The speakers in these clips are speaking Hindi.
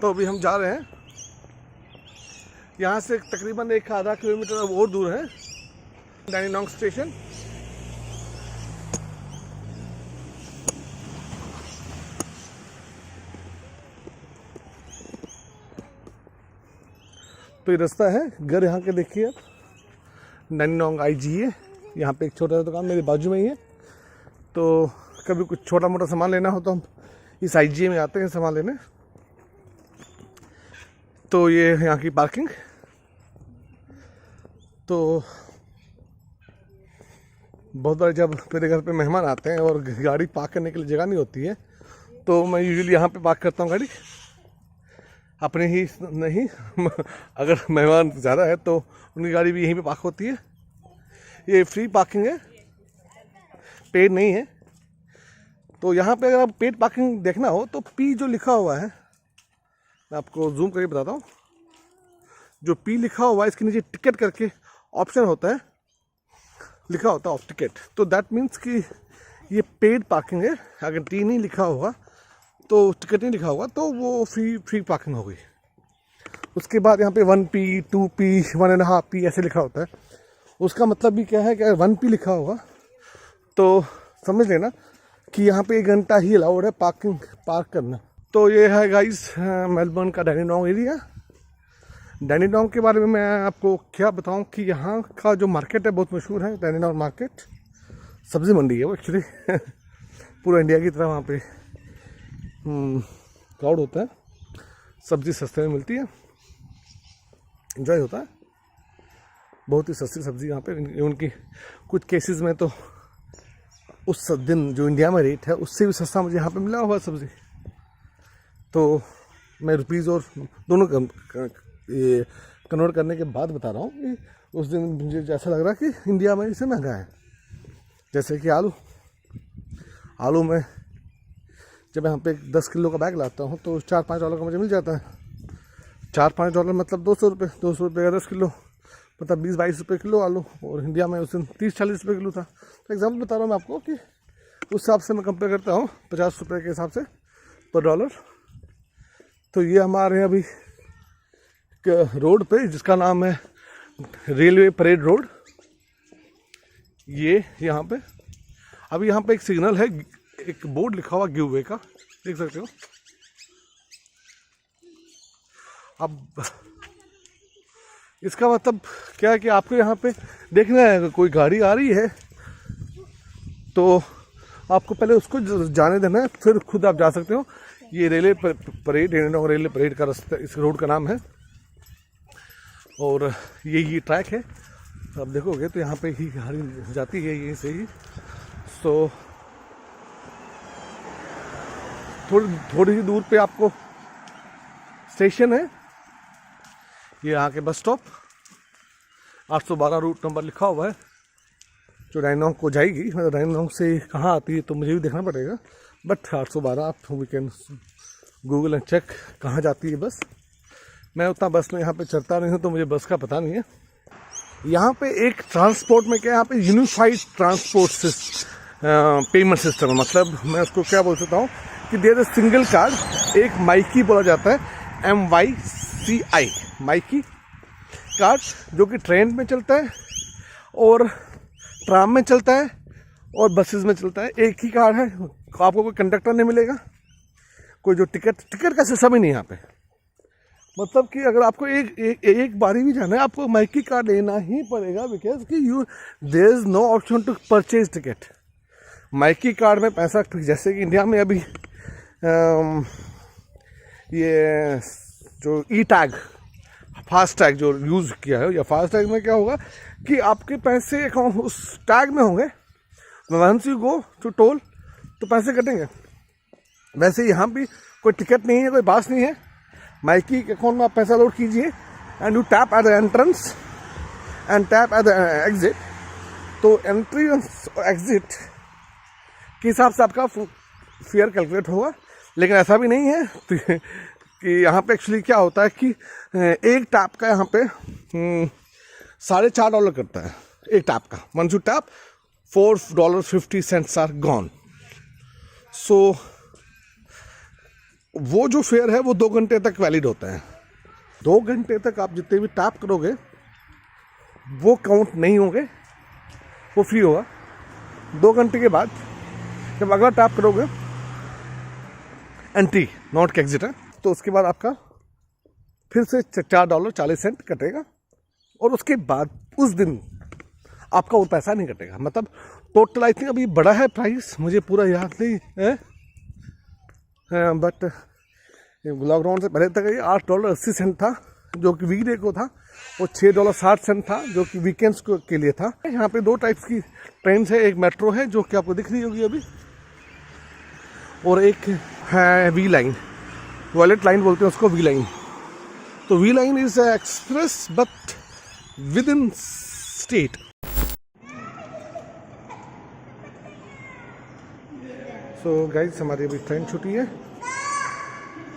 तो अभी हम जा रहे हैं, यहाँ से तकरीबन 1 आधा किलोमीटर और दूर है डैनिनोंग स्टेशन। तो ये रास्ता है घर यहाँ के, देखिए आप डैनिनोंग IGA। यहाँ पे एक छोटा सा दुकान मेरे बाजू में ही है, तो कभी कुछ छोटा मोटा सामान लेना हो तो हम इस IGA में आते हैं सामान लेने। तो ये यहाँ की पार्किंग। तो बहुत बार जब मेरे घर पे मेहमान आते हैं और गाड़ी पार्क करने के लिए जगह नहीं होती है, तो मैं यूजुअली यहाँ पे पार्क करता हूँ गाड़ी, अपने ही नहीं अगर मेहमान ज़्यादा है तो उनकी गाड़ी भी यहीं पे पार्क होती है। ये फ्री पार्किंग है, पेड नहीं है। तो यहाँ पे अगर आप पेड पार्किंग देखना हो तो P जो लिखा हुआ है, मैं आपको जूम करके बताता हूँ। जो P लिखा हुआ है इसके नीचे टिकट करके ऑप्शन होता है, लिखा होता है ऑफ टिकट। तो दैट मीन्स कि ये पेड पार्किंग है। अगर T नहीं लिखा होगा तो टिकट नहीं लिखा होगा तो वो फ्री पार्किंग हो गई। उसके बाद यहाँ पे 1P 2P 1.5P ऐसे लिखा होता है। उसका मतलब भी क्या है कि अगर 1P लिखा होगा तो समझ लेना कि यहाँ पे 1 घंटा ही अलाउड है पार्क करना। तो ये है गाइस मेलबर्न का डैनिनोंग एरिया। डैनिनोंग के बारे में मैं आपको क्या बताऊं कि यहाँ का जो मार्केट है बहुत मशहूर है, डैनिनोंग मार्केट। सब्ज़ी मंडी है वो एक्चुअली पूरा इंडिया की तरह वहाँ पे क्राउड होता है, सब्ज़ी सस्ते में मिलती है, एंजॉय होता है। बहुत ही सस्ती सब्ज़ी यहाँ पे। उनकी कुछ केसेस में तो उस दिन जो इंडिया में रेट है उससे भी सस्ता मुझे यहाँ पे मिला हुआ सब्ज़ी। तो मैं रुपीज़ और दोनों ये कन्वर्ट करने के बाद बता रहा हूँ कि उस दिन मुझे जैसा लग रहा है कि इंडिया में इससे महंगा है। जैसे कि आलू में जब यहाँ पे 10 किलो का बैग लाता हूँ तो $4-5 का मुझे मिल जाता है। $4-5 मतलब $200। 200 रुपये का 10 किलो मतलब 20-22 रुपये किलो आलू, और इंडिया में उस दिन 30-40 रुपये किलो था। तो एग्जाम्पल बता रहा हूँ मैं आपको कि उस हिसाब से मैं कंपेयर करता हूँ 50 रुपये के हिसाब से पर डॉलर। तो ये हमारे अभी रोड पे जिसका नाम है रेलवे परेड रोड, ये यहाँ पे अभी यहाँ पे एक सिग्नल है, एक बोर्ड लिखा हुआ गिव वे का, देख सकते हो। अब इसका मतलब क्या है कि आपको यहाँ पे देखना है कोई गाड़ी आ रही है तो आपको पहले उसको जाने देना है, फिर खुद आप जा सकते हो। ये रेलवे परेड, रेलवे परेड का रास्ता इस रोड का नाम है, और ये ट्रैक है। आप देखोगे तो यहाँ पे ही गाड़ी जाती है यहीं से ही। सो थोड़ी ही दूर पे आपको स्टेशन है, ये यहाँ के बस स्टॉप 812 रूट नंबर लिखा हुआ है जो डैनिनोंग को जाएगी। मतलब डैनिनोंग से कहाँ आती है तो मुझे भी देखना पड़ेगा, बट 812 आप we can Google and check कहाँ जाती है बस। मैं उतना बस में यहाँ पे चढ़ता नहीं हूँ तो मुझे बस का पता नहीं है। यहाँ पे एक ट्रांसपोर्ट में क्या, यहाँ पे यूनिफाइड ट्रांसपोर्ट पेमेंट सिस्टम है। मतलब मैं उसको क्या बोल सकता हूँ कि देयर इज सिंगल कार्ड, एक माइकी बोला जाता है, MYCI माइकी कार्ड, जो कि ट्रेन में चलता है और ट्राम में चलता है और बसेस में चलता है। एक ही कार्ड है, आपको कोई कंडक्टर नहीं मिलेगा, कोई जो टिकट का सिस्टम ही नहीं यहाँ पे। मतलब कि अगर आपको एक बारी भी जाना है आपको माइकी कार्ड लेना ही पड़ेगा, बिकॉज कि there is no option to purchase ticket. माइकी कार्ड में पैसा, जैसे कि इंडिया में अभी ये जो ई-टैग फास्ट टैग जो यूज़ किया है, या फास्ट टैग में क्या होगा कि आपके पैसे उस टैग में होंगे, once you go to toll तो पैसे कटेंगे। वैसे यहाँ भी कोई टिकट नहीं है, कोई पास नहीं है। माइकी के अकाउंट में आप पैसा लोड कीजिए and you tap at the entrance and tap at the exit. तो एंट्री और एग्जिट के हिसाब से आपका फेयर कैलकुलेट होगा। लेकिन ऐसा भी नहीं है कि यहाँ पे एक्चुअली क्या होता है कि एक टैप का यहाँ पे $4.5 करता है एक टैप का। Once you tap $4.50 are gone. So वो जो फेयर है वो 2 घंटे तक वैलिड होता है। 2 घंटे तक आप जितने भी टैप करोगे वो काउंट नहीं होंगे, वो फ्री होगा। 2 घंटे के बाद जब अगला टैप करोगे, एंट्री नॉट एग्जिट है, तो उसके बाद आपका फिर से $4.40 कटेगा और उसके बाद उस दिन आपका वो पैसा नहीं कटेगा। मतलब टोटल आई थिंक अभी बड़ा है प्राइस, मुझे पूरा याद नहीं है, बट लॉकडाउन से पहले तक ये $8.80 था जो कि वीकडे को था, वो $6.60 था जो कि वीकेंड्स को के लिए था। यहाँ पे 2 टाइप्स की ट्रेन है, एक मेट्रो है जो कि आपको दिख रही होगी अभी, और एक है वी लाइन, वॉलेट लाइन बोलते हैं उसको, वी लाइन। तो V line is express but with in state. So guys हमारी अभी ट्रेन छुट्टी है,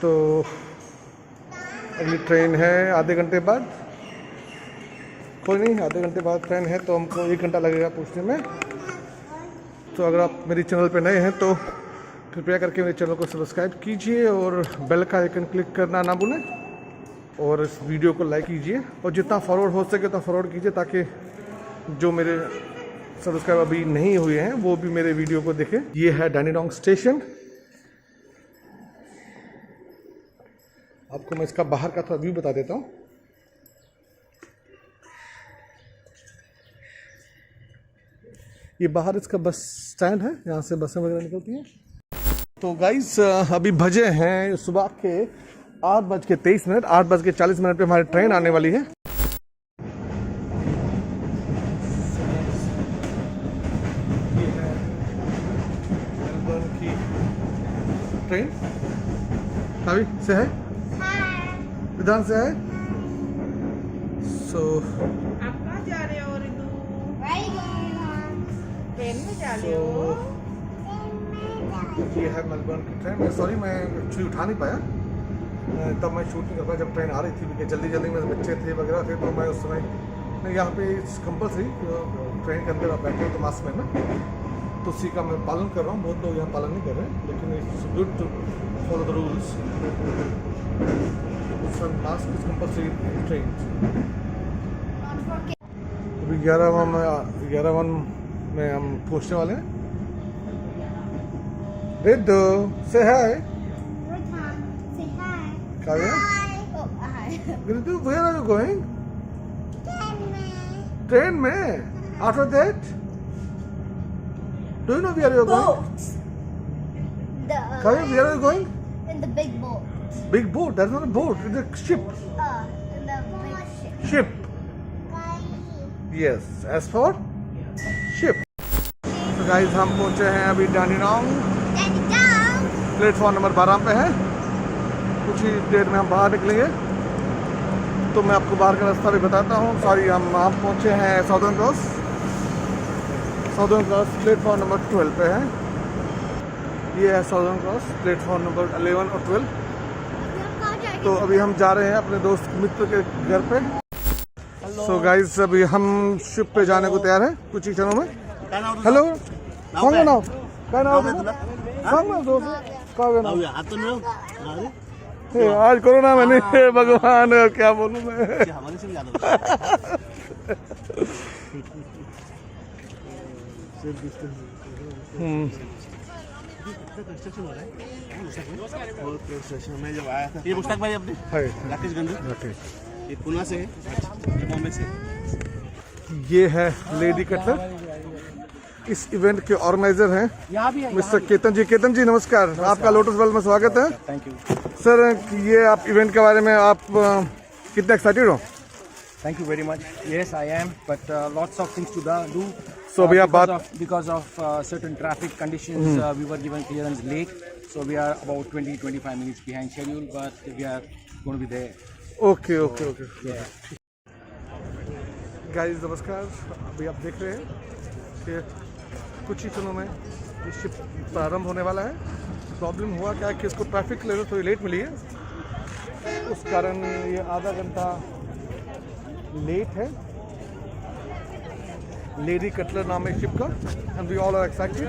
तो अगली ट्रेन है आधे घंटे बाद। कोई नहीं, आधे घंटे बाद ट्रेन है तो हमको 1 घंटा लगेगा पहुंचने में। तो अगर आप मेरे चैनल पे नए हैं तो कृपया करके मेरे चैनल को सब्सक्राइब कीजिए और बेल का आइकन क्लिक करना ना भूलें, और इस वीडियो को लाइक कीजिए और जितना फॉरवर्ड हो सके उतना फॉरवर्ड कीजिए, ताकि जो मेरे सब्सक्राइब अभी नहीं हुए हैं वो भी मेरे वीडियो को देखें। ये है डैनीडोंग स्टेशन। आपको मैं इसका बाहर का थोड़ा व्यू बता देता हूँ। ये बाहर इसका बस स्टैंड है, यहाँ से बसें वगैरह निकलती हैं। तो गाइस अभी बजे हैं सुबह के 8:23, 8:40 पे हमारी ट्रेन आने वाली है। ट्रेन अभी से है, इधर से है। सो आप कहाँ जा रहे हो रितु? ट्रेन में जा रहे हो? ये है मेलबर्न की ट्रेन। सॉरी मैं एक्चुअली उठा नहीं पाया, तब मैं शूट नहीं कर पाया जब ट्रेन आ रही थी, क्योंकि जल्दी जल्दी में बच्चे थे वगैरह थे, तो मैं उस समय नहीं। यहाँ पे कंपल्सरी ट्रेन के अंदर आप बैठे हो तो मास्क पहनना, तो उसी का मैं पालन कर रहा हूँ। बहुत लोग यहाँ पालन नहीं कर रहे हैं, लेकिन it's good to follow the rules. Mask is compulsory in train. अभी 11 में हम पहुँचने वाले हैं। Ritu, say hi. Say hi. Kavya? Oh, hi. Ritu, where are you going? Train Train mein. After that? Do you know where you are going? boat. The Kavya, where are you going? in the big boat. Big boat. That's not a boat. It's a ship. In the big ship. Ship. Yes. As for ship. So guys, हम पहुंचे हैं अभी डैनीडोंग। Daddy down. प्लेटफॉर्म नंबर 12 पे है। कुछ ही देर में हम बाहर निकलेंगे, तो मैं आपको बाहर का रास्ता भी बताता हूँ। सॉरी, हम पहुँचे हैं southern cross. Southern cross platform number 12 पे है। ये है साउदर्न क्रॉस प्लेटफॉर्म नंबर 11 और 12। तो अभी हम जा रहे हैं अपने दोस्त मित्र के घर पे। सो गाइस अभी हम शिप पे जाने को तैयार हैं कुछ ही क्षणों में। हेलो, कौन नाम? क्या नाम है? आज कोरोना में नहीं, भगवान क्या बोलूं मैं। में जब आया था, ये मुश्ताक भाई अपने राकेश गंदू, ये पुणे से, ये बॉम्बे से। ये है लेडी कटलर। इस इवेंट के ऑर्गेनाइजर हैं मिस्टर केतन जी। केतन जी नमस्कार, आपका लोटस वर्ल्ड में स्वागत है। थैंक यू सर, ये आप इवेंट के बारे में आप कितने एक्साइटेड हो? Thank you very much. Yes, I am, but lots of things to do. So we are because of certain traffic conditions, we were given clearance late. So we are about 20-25 minutes behind schedule, but we are going to be there. Okay okay okay. Guys नमस्कार, अभी आप देख रहे हैं कि कुछ ही क्षणों में ये शिप प्रारंभ होने वाला है। प्रॉब्लम हुआ क्या कि इसको ट्रैफिक क्लियरेंस थोड़ी लेट मिली है, उस कारण ये आधा घंटा लेट है। लेडी कटलर नाम है शिप का, and we all are excited.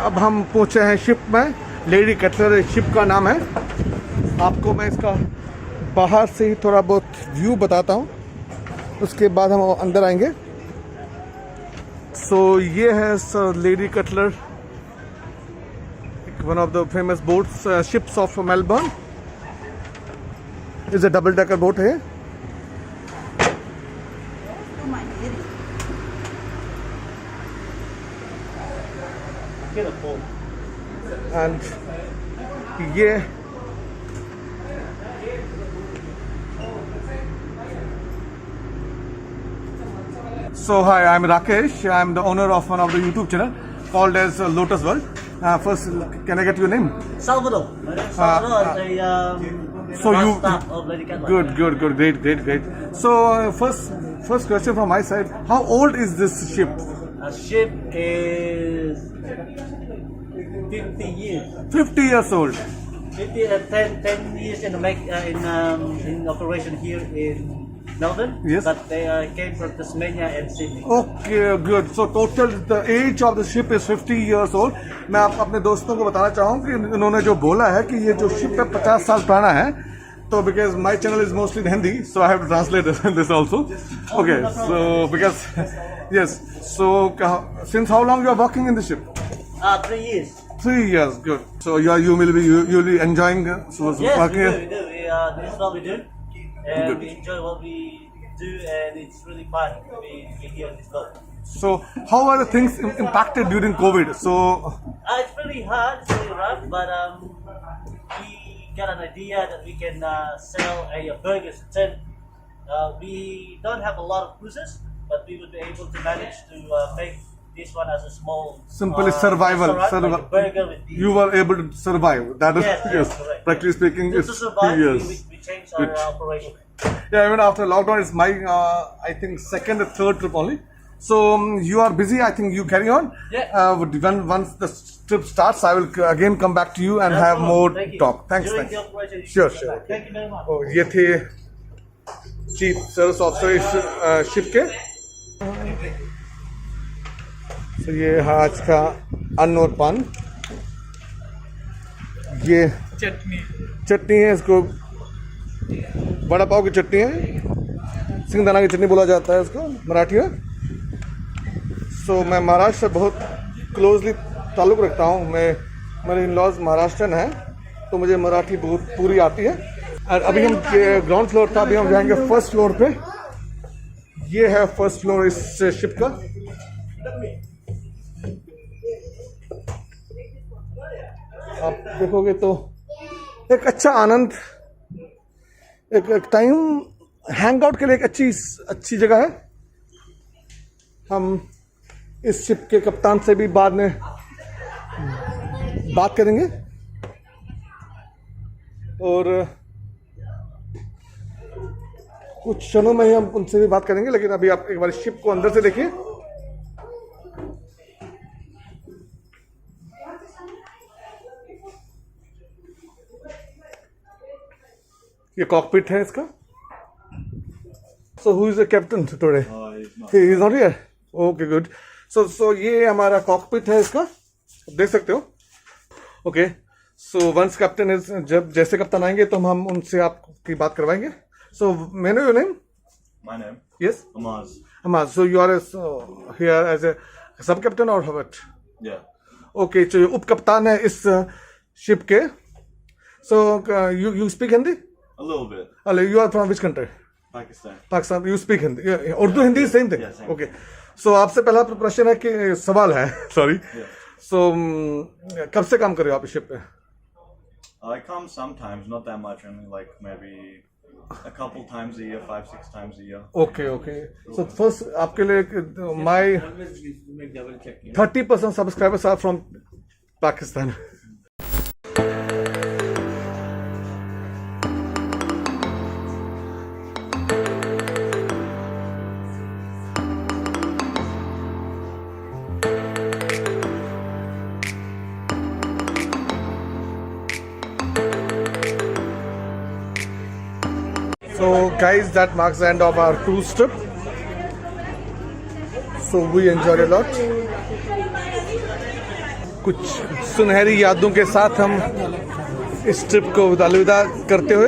अब हम पहुंचे हैं शिप में। लेडी कटलर शिप का नाम है। आपको मैं इसका बाहर से ही थोड़ा बहुत व्यू बताता हूँ, उसके बाद हम अंदर आएंगे। सो ये है lady Cutler, one of the famous boats ships of Melbourne. Is a double decker boat है। एंड ये So hi, I'm Rakesh. I'm the owner of one of the YouTube channel called as Lotus World. First, can I get your name? Salvador. My name is Salvador. So I'm you a staff of Lady Cutler. good, great. So first question from my side: how old is this ship? A ship is 50 years. 50 years old. 50 10 years in operation here in Melbourne. Yes. But they came from Tasmania and Sydney. Okay, good. So total the age of the ship is 50 years old. मैं आप अपने दोस्तों को बताना चाहूँ कि इन्होंने जो बोला है कि ये जो शिप है 50 साल पुराना है, तो because my channel is mostly in Hindi, so I have to translate this also. Okay, so because yes, so since how long you are working in the ship? 3 years. 3 years, good. So you will be enjoying Yes, working we here. do. This is what we do. And we enjoy what we do, and it's really fun to be here in this boat. So how are the things impacted during COVID? So It's really hard, it's really rough, but we got an idea that we can sell burgers instead. We don't have a lot of cruises, but we would be able to manage to make this one as a small simply survival. restaurant, like a burger with the, You were able to survive. That is Yes, correct. practically speaking, to it's survive. 3 years. We changed our operation. Yeah, even after lockdown, it's my I think second or third trip only. So you are busy. I think you carry on. Yeah. Once the trip starts, I will again come back to you and No have problem. more Thank you. talk. Thanks. During Thanks. the operation, you Sure, can sure. come back. Thank you very much. Oh, ये थे चीफ सर्विस ऑफिसर इस शिप के। तो ये है आज का अन्न और पान। ये चटनी है, इसको बड़ा पाव की चटनी है, सिंगदाना की चटनी बोला जाता है इसको मराठी में। सो मैं महाराष्ट्र से बहुत क्लोजली ताल्लुक़ रखता हूँ। मेरे इन लॉज महाराष्ट्रन हैं, तो मुझे मराठी बहुत पूरी आती है। और अभी हम ग्राउंड फ्लोर था, अभी हम जाएंगे फर्स्ट फ्लोर पे। ये है फर्स्ट फ्लोर इस शिप का। आप देखोगे तो एक अच्छा आनंद, एक टाइम हैंग आउट के लिए एक अच्छी जगह है। हम इस शिप के कप्तान से भी बाद में बात करेंगे और कुछ क्षणों में ही हम उनसे भी बात करेंगे, लेकिन अभी आप एक बार शिप को अंदर से देखिए। ये कॉकपिट है इसका। So who is the captain today? He is not here. Okay, good. So ये हमारा कॉकपिट है इसका, देख सकते हो। Okay, so once captain is, जब जैसे कप्तान आएंगे तो हम उनसे आपकी बात करवाएंगे। So may know your name? My name? Yes, Amaz. Amaz. So you are here as a sub captain or what? Yeah. Okay, so you उप कप्तान है इस शिप के। So you speak Hindi? A little bit. You are from which country? Pakistan. Pakistan. You speak Hindi? Yeah, Urdu, Hindi, same thing. Yeah, same. Okay. So आपसे पहला प्रश्न है कि सवाल है, sorry. Yeah. So कब से काम कर रहे हो आप इस शिप पे? I come sometimes, not that much, only like maybe a couple times a year, 5-6 times a year. Okay, okay. So first आपके लिए my 30% subscribers are from Pakistan. So guys, that marks the end of our cruise trip. So we enjoyed a lot. कुछ सुनहरी यादों के साथ हम इस ट्रिप को अलविदा करते हुए